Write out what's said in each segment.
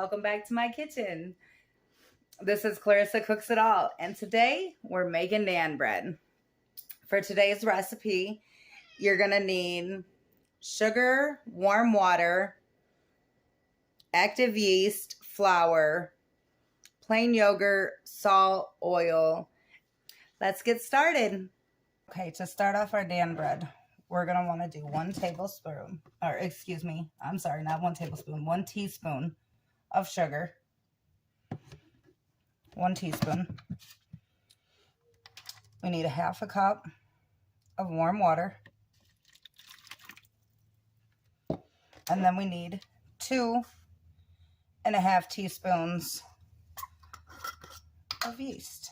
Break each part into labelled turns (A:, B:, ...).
A: welcome back to my kitchen. This is Clarissa Cooks It All, and today we're making naan bread. For today's recipe, you're gonna need sugar, warm water, active yeast, flour, plain yogurt, salt, oil. Let's get started. Okay, to start off our naan bread, we're gonna want to do 1 tablespoon, or excuse me, I'm sorry, not 1 tablespoon, 1 teaspoon of sugar. 1 teaspoon. We need a 1/2 cup of warm water. And then we need 2.5 teaspoons of yeast.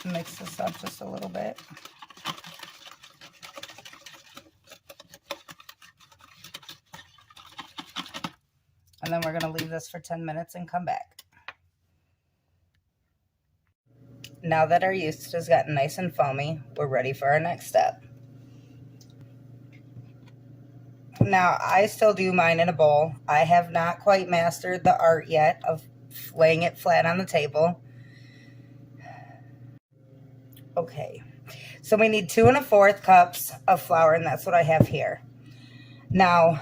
A: Mix this up just a little bit. And then we're going to leave this for 10 minutes and come back. Now that our yeast has gotten nice and foamy, we're ready for our next step. Now, I still do mine in a bowl. I have not quite mastered the art yet of laying it flat on the table. Okay, so we need 2 1/4 cups of flour, and that's what I have here. Now,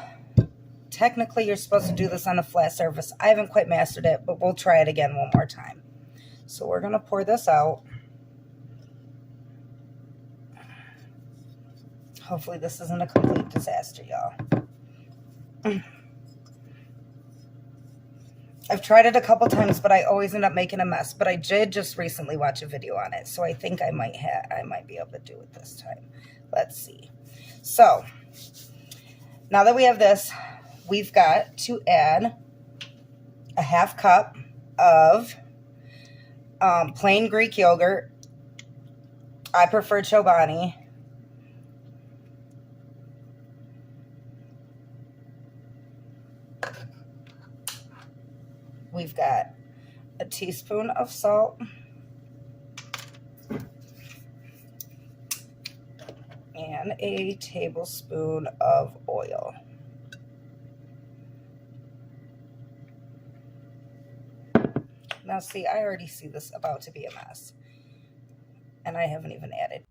A: technically you're supposed to do this on a flat surface. I haven't quite mastered it, but we'll try it again one more time. So we're going to pour this out. Hopefully this isn't a complete disaster, y'all. I've tried it a couple times, but I always end up making a mess. But I did just recently watch a video on it, so I think I might be able to do it this time. Let's see. So now that we have this, we've got to add a 1/2 cup of plain Greek yogurt. I prefer Chobani. We've got a teaspoon of salt and a tablespoon of oil. Now see, I already see this about to be a mess, and I haven't even added.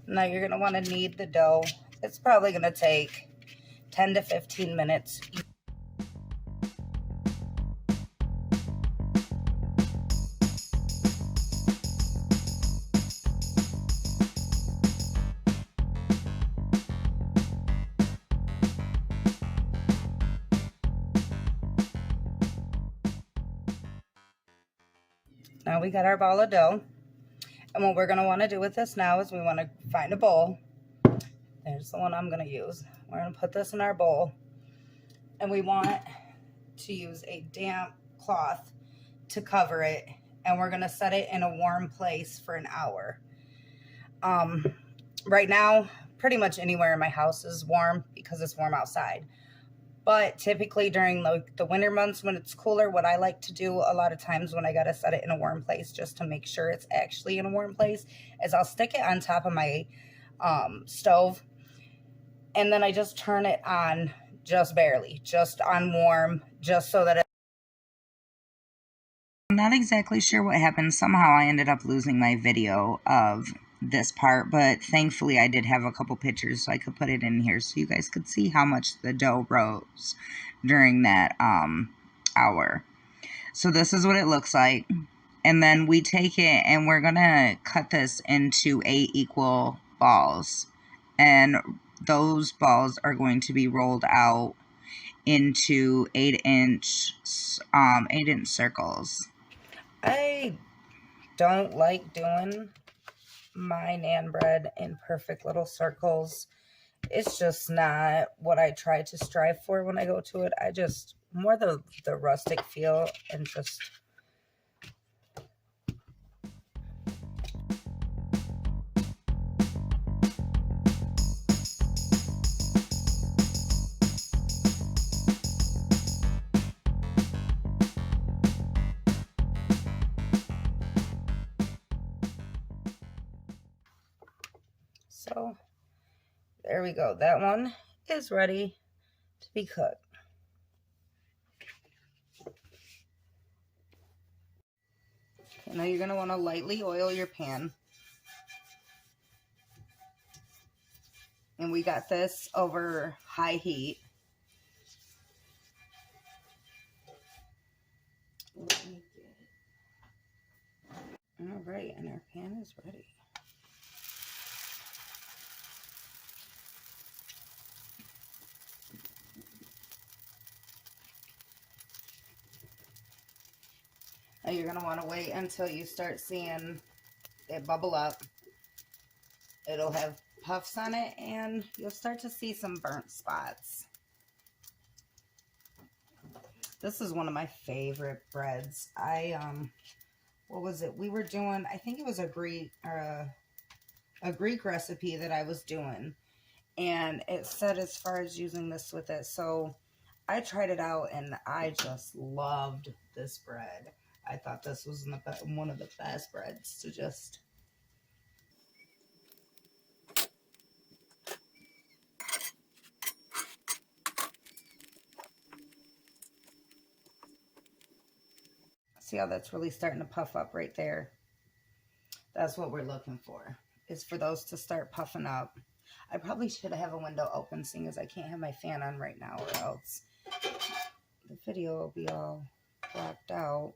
A: Now you're going to want to knead the dough. It's probably going to take 10 to 15 minutes. Now we got our ball of dough. And what we're going to want to do with this now is we want to find a bowl. There's the one I'm going to use. We're going to put this in our bowl. And we want to use a damp cloth to cover it. And we're going to set it in a warm place for an hour. Right now, pretty much anywhere in my house is warm because it's warm outside. But typically during the winter months when it's cooler, what I like to do a lot of times when I got to set it in a warm place just to make sure it's actually in a warm place is I'll stick it on top of my stove. And then I just turn it on just barely, just on warm, just so that I'm not exactly sure what happened. Somehow I ended up losing my video of this part, but thankfully I did have a couple pictures so I could put it in here so you guys could see how much the dough rose during that hour. So this is what it looks like. And then we take it and we're going to cut this into 8 equal balls. And those balls are going to be rolled out into 8-inch circles. I don't like doing my naan bread in perfect little circles. It's just not what I try to strive for when I go to it. I just more the rustic feel and just so there we go. That one is ready to be cooked. Okay, now you're going to want to lightly oil your pan. And we got this over high heat. All right, and our pan is ready. Now you're going to want to wait until you start seeing it bubble up. It'll have puffs on it and you'll start to see some burnt spots. This is one of my favorite breads. What was it? We were doing, I think it was a Greek recipe that I was doing. And it said as far as using this with it. So I tried it out and I just loved this bread. I thought this was one of the best breads to just... See how that's really starting to puff up right there? That's what we're looking for, is for those to start puffing up. I probably should have a window open, seeing as I can't have my fan on right now, or else the video will be all blacked out.